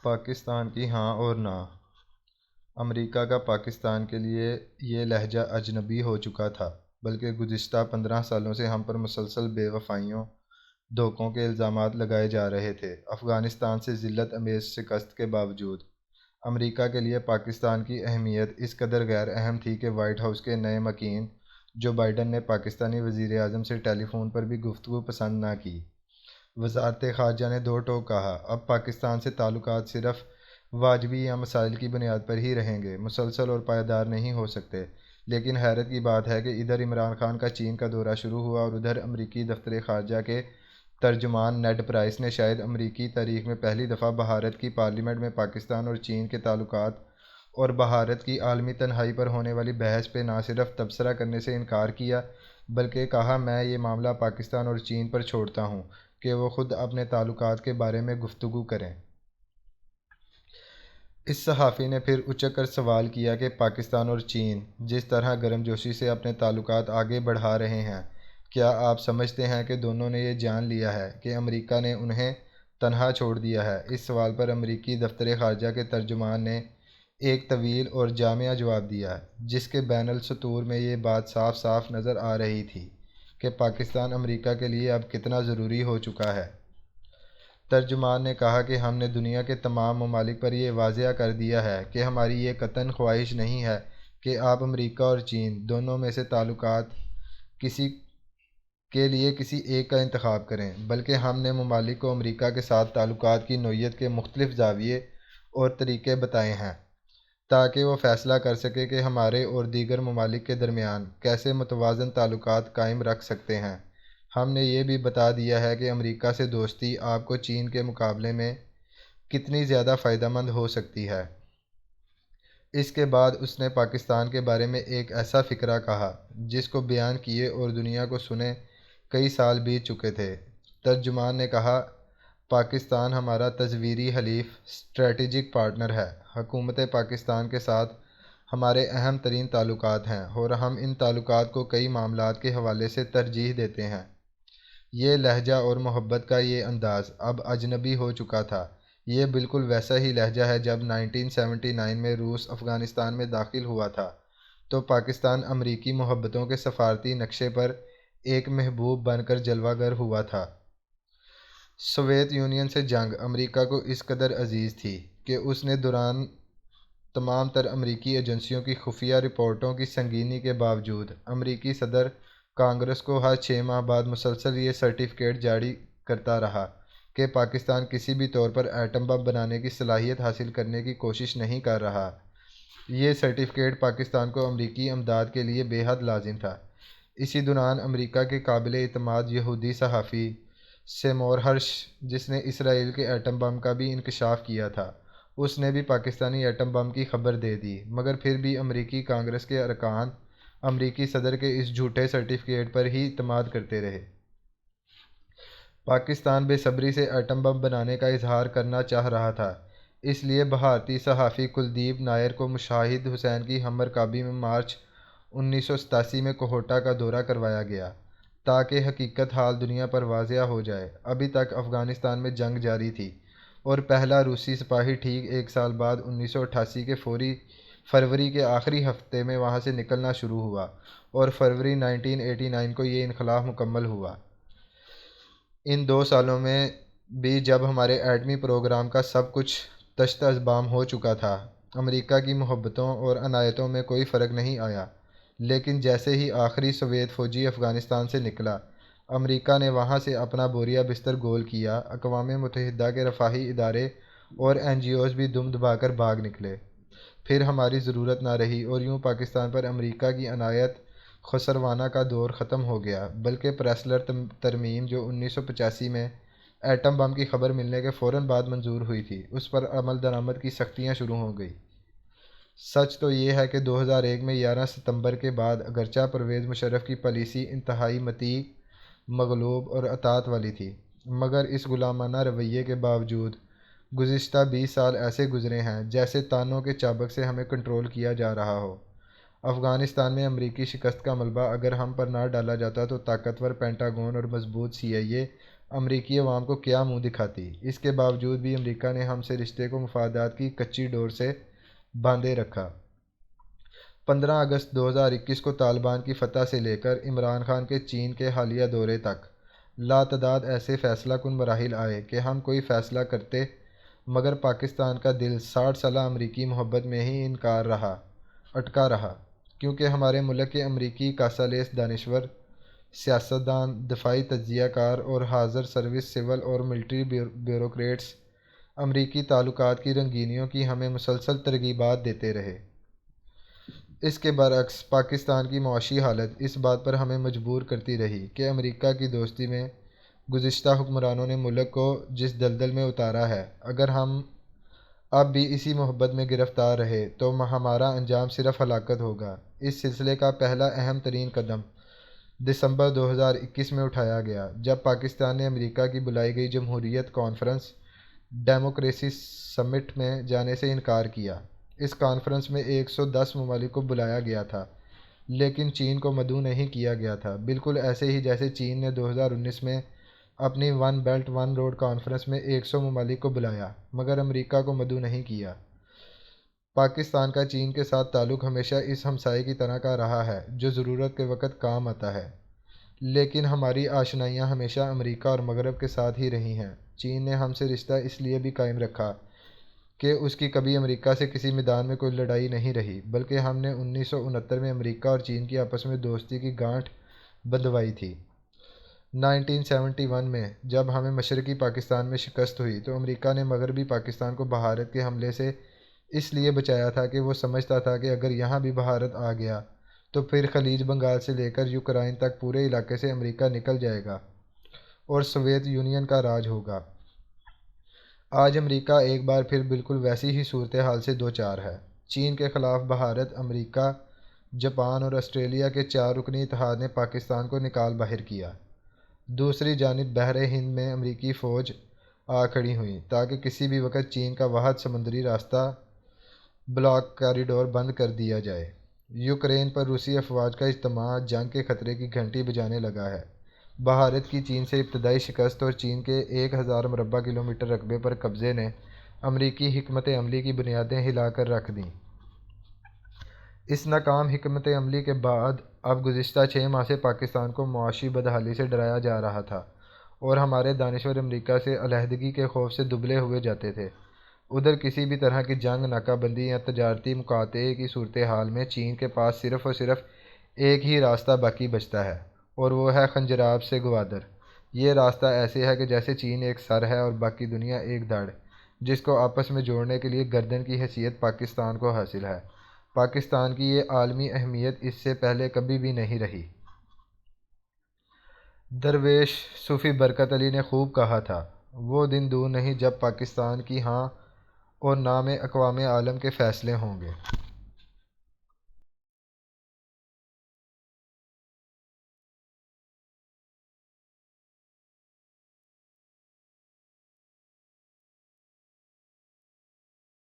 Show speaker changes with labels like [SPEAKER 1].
[SPEAKER 1] پاکستان کی ہاں اور نہ۔ امریکا کا پاکستان کے لیے یہ لہجہ اجنبی ہو چکا تھا، بلکہ گزشتہ 15 سالوں سے ہم پر مسلسل بے وفائیوں، دھوکوں کے الزامات لگائے جا رہے تھے۔ افغانستان سے ذلت امیز شکست کے باوجود امریکا کے لیے پاکستان کی اہمیت اس قدر غیر اہم تھی کہ وائٹ ہاؤس کے نئے مکین جو بائیڈن نے پاکستانی وزیر اعظم سے ٹیلی فون پر بھی گفتگو پسند نہ کی۔ وزارت خارجہ نے دو ٹوک کہا، اب پاکستان سے تعلقات صرف واجبی یا مسائل کی بنیاد پر ہی رہیں گے، مسلسل اور پائیدار نہیں ہو سکتے۔ لیکن حیرت کی بات ہے کہ ادھر عمران خان کا چین کا دورہ شروع ہوا اور ادھر امریکی دفتر خارجہ کے ترجمان نیڈ پرائس نے شاید امریکی تاریخ میں پہلی دفعہ بھارت کی پارلیمنٹ میں پاکستان اور چین کے تعلقات اور بھارت کی عالمی تنہائی پر ہونے والی بحث پہ نہ صرف تبصرہ کرنے سے انکار کیا، بلکہ کہا میں یہ معاملہ پاکستان اور چین پر چھوڑتا ہوں کہ وہ خود اپنے تعلقات کے بارے میں گفتگو کریں۔ اس صحافی نے پھر اچک کر سوال کیا کہ پاکستان اور چین جس طرح گرمجوشی سے اپنے تعلقات آگے بڑھا رہے ہیں، کیا آپ سمجھتے ہیں کہ دونوں نے یہ جان لیا ہے کہ امریکا نے انہیں تنہا چھوڑ دیا ہے؟ اس سوال پر امریکی دفتر خارجہ کے ترجمان نے ایک طویل اور جامع جواب دیا، جس کے بین السطور میں یہ بات صاف صاف نظر آ رہی تھی کہ پاکستان امریکا کے لیے اب کتنا ضروری ہو چکا ہے۔ ترجمان نے کہا کہ ہم نے دنیا کے تمام ممالک پر یہ واضح کر دیا ہے کہ ہماری یہ قطعاً خواہش نہیں ہے کہ آپ امریکا اور چین دونوں میں سے تعلقات کے لیے کسی ایک کا انتخاب کریں، بلکہ ہم نے ممالک کو امریکا کے ساتھ تعلقات کی نوعیت کے مختلف زاویے اور طریقے بتائے ہیں تاکہ وہ فیصلہ کر سکے کہ ہمارے اور دیگر ممالک کے درمیان کیسے متوازن تعلقات قائم رکھ سکتے ہیں۔ ہم نے یہ بھی بتا دیا ہے کہ امریکا سے دوستی آپ کو چین کے مقابلے میں کتنی زیادہ فائدہ مند ہو سکتی ہے۔ اس کے بعد اس نے پاکستان کے بارے میں ایک ایسا فقرہ کہا جس کو بیان کیے اور دنیا کو سنے کئی سال بیت چکے تھے۔ ترجمان نے کہا، پاکستان ہمارا تصویری حلیف، اسٹریٹجک پارٹنر ہے۔ حکومت پاکستان کے ساتھ ہمارے اہم ترین تعلقات ہیں اور ہم ان تعلقات کو کئی معاملات کے حوالے سے ترجیح دیتے ہیں۔ یہ لہجہ اور محبت کا یہ انداز اب اجنبی ہو چکا تھا۔ یہ بالکل ویسا ہی لہجہ ہے جب 1979 میں روس افغانستان میں داخل ہوا تھا تو پاکستان امریکی محبتوں کے سفارتی نقشے پر ایک محبوب بن کر جلوہ گر ہوا تھا۔ سوویت یونین سے جنگ امریکا کو اس قدر عزیز تھی کہ اس نے دوران تمام تر امریکی ایجنسیوں کی خفیہ رپورٹوں کی سنگینی کے باوجود امریکی صدر کانگریس کو ہر 6 ماہ بعد مسلسل یہ سرٹیفکیٹ جاری کرتا رہا کہ پاکستان کسی بھی طور پر ایٹم بم بنانے کی صلاحیت حاصل کرنے کی کوشش نہیں کر رہا۔ یہ سرٹیفکیٹ پاکستان کو امریکی امداد کے لیے بے حد لازم تھا۔ اسی دوران امریکا کے قابل اعتماد یہودی صحافی سیمور ہرش، جس نے اسرائیل کے ایٹم بم کا بھی انکشاف کیا تھا، اس نے بھی پاکستانی ایٹم بم کی خبر دے دی، مگر پھر بھی امریکی کانگریس کے ارکان امریکی صدر کے اس جھوٹے سرٹیفکیٹ پر ہی اعتماد کرتے رہے۔ پاکستان بے صبری سے ایٹم بم بنانے کا اظہار کرنا چاہ رہا تھا، اس لیے بھارتی صحافی کلدیپ نائر کو مشاہد حسین کی ہم رکابی میں مارچ 1987 میں کوہٹا کا دورہ کروایا گیا تاکہ حقیقت حال دنیا پر واضح ہو جائے۔ ابھی تک افغانستان میں جنگ جاری تھی اور پہلا روسی سپاہی ٹھیک ایک سال بعد 1988 کے فروری کے آخری ہفتے میں وہاں سے نکلنا شروع ہوا اور فروری 1989 کو یہ انخلا مکمل ہوا۔ ان 2 سالوں میں بھی جب ہمارے ایٹمی پروگرام کا سب کچھ تشت ازبام ہو چکا تھا، امریکا کی محبتوں اور عنایتوں میں کوئی فرق نہیں آیا، لیکن جیسے ہی آخری سوویت فوجی افغانستان سے نکلا، امریکا نے وہاں سے اپنا بوریا بستر گول کیا۔ اقوام متحدہ کے رفاہی ادارے اور این جی اوز بھی دم دبا کر بھاگ نکلے۔ پھر ہماری ضرورت نہ رہی اور یوں پاکستان پر امریکا کی عنایت خسروانہ کا دور ختم ہو گیا، بلکہ پریسلر ترمیم جو 1985 میں ایٹم بم کی خبر ملنے کے فوراً بعد منظور ہوئی تھی، اس پر عمل درآمد کی سختیاں شروع ہو گئی۔ سچ تو یہ ہے کہ 2001 میں 11 ستمبر کے بعد اگرچہ پرویز مشرف کی پالیسی انتہائی مطیع، مغلوب اور اطاعت والی تھی، مگر اس غلامانہ رویے کے باوجود گزشتہ 20 سال ایسے گزرے ہیں جیسے تانوں کے چابک سے ہمیں کنٹرول کیا جا رہا ہو۔ افغانستان میں امریکی شکست کا ملبہ اگر ہم پر نہ ڈالا جاتا تو طاقتور پینٹاگون اور مضبوط سی آئی اے امریکی عوام کو کیا منہ دکھاتی۔ اس کے باوجود بھی امریکا نے ہم سے رشتے کو مفادات کی کچی ڈور سے باندھے رکھا۔ 15 اگست 2021 کو طالبان کی فتح سے لے کر عمران خان کے چین کے حالیہ دورے تک لاتعداد ایسے فیصلہ کن مراحل آئے کہ ہم کوئی فیصلہ کرتے مگر پاکستان کا دل 60 سالہ امریکی محبت میں ہی اٹکا رہا، کیونکہ ہمارے ملک کے امریکی کاسالیس دانشور، سیاستدان، دفاعی تجزیہ کار اور حاضر سروس سول اور ملٹری بیوروکریٹس امریکی تعلقات کی رنگینیوں کی ہمیں مسلسل ترغیبات دیتے رہے۔ اس کے برعکس پاکستان کی معاشی حالت اس بات پر ہمیں مجبور کرتی رہی کہ امریکا کی دوستی میں گزشتہ حکمرانوں نے ملک کو جس دلدل میں اتارا ہے، اگر ہم اب بھی اسی محبت میں گرفتار رہے تو ہمارا انجام صرف ہلاکت ہوگا۔ اس سلسلے کا پہلا اہم ترین قدم دسمبر 2021 میں اٹھایا گیا، جب پاکستان نے امریکا کی بلائی گئی جمہوریت کانفرنس ڈیموکریسی سمٹ میں جانے سے انکار کیا۔ اس کانفرنس میں 110 ممالک کو بلایا گیا تھا، لیکن چین کو مدعو نہیں کیا گیا تھا، بالکل ایسے ہی جیسے چین نے 2019 میں اپنی one belt one road conference میں 100 ممالک کو بلایا مگر امریکا کو مدعو نہیں کیا۔ پاکستان کا چین کے ساتھ تعلق ہمیشہ اس ہمسائے کی طرح کا رہا ہے جو ضرورت کے وقت کام آتا ہے، لیکن ہماری آشنائیاں ہمیشہ امریکہ اور مغرب کے ساتھ ہی رہی ہیں۔ چین نے ہم سے رشتہ اس لیے بھی قائم رکھا کہ اس کی کبھی امریکا سے کسی میدان میں کوئی لڑائی نہیں رہی، بلکہ ہم نے 1969 میں امریکہ اور چین کی آپس میں دوستی کی گانٹھ بندھوائی تھی۔ 1971 میں جب ہمیں مشرقی پاکستان میں شکست ہوئی تو امریکہ نے مغربی پاکستان کو بھارت کے حملے سے اس لیے بچایا تھا کہ وہ سمجھتا تھا کہ اگر یہاں بھی بھارت آ گیا تو پھر خلیج بنگال سے لے کر یوکرائن تک پورے علاقے سے امریکہ نکل جائے گا اور سوویت یونین کا راج ہوگا۔ آج امریکہ ایک بار پھر بالکل ویسی ہی صورتحال سے دوچار ہے۔ چین کے خلاف بھارت، امریکہ، جاپان اور آسٹریلیا کے 4 رکنی اتحاد نے پاکستان کو نکال باہر کیا۔ دوسری جانب بحر ہند میں امریکی فوج آ کھڑی ہوئی تاکہ کسی بھی وقت چین کا واحد سمندری راستہ بلاک کاریڈور بند کر دیا جائے۔ یوکرین پر روسی افواج کا اجتماع جنگ کے خطرے کی گھنٹی بجانے لگا ہے۔ بھارت کی چین سے ابتدائی شکست اور چین کے 1000 مربع کلومیٹر رقبے پر قبضے نے امریکی حکمت عملی کی بنیادیں ہلا کر رکھ دیں۔ اس ناکام حکمت عملی کے بعد اب گزشتہ 6 ماہ سے پاکستان کو معاشی بدحالی سے ڈرایا جا رہا تھا اور ہمارے دانشور امریکہ سے علیحدگی کے خوف سے دبلے ہوئے جاتے تھے۔ ادھر کسی بھی طرح کی جنگ، ناکہ بندی یا تجارتی مقاطعے کی صورتحال میں چین کے پاس صرف اور صرف ایک ہی راستہ باقی بچتا ہے اور وہ ہے خنجراب سے گوادر۔ یہ راستہ ایسے ہے کہ جیسے چین ایک سر ہے اور باقی دنیا ایک دھڑ، جس کو آپس میں جوڑنے کے لیے گردن کی حیثیت پاکستان کو حاصل ہے۔ پاکستان کی یہ عالمی اہمیت اس سے پہلے کبھی بھی نہیں رہی۔ درویش صوفی برکت علی نے خوب کہا تھا، وہ دن دور نہیں جب پاکستان کی ہاں اور نہ میں اقوام عالم کے فیصلے ہوں گے۔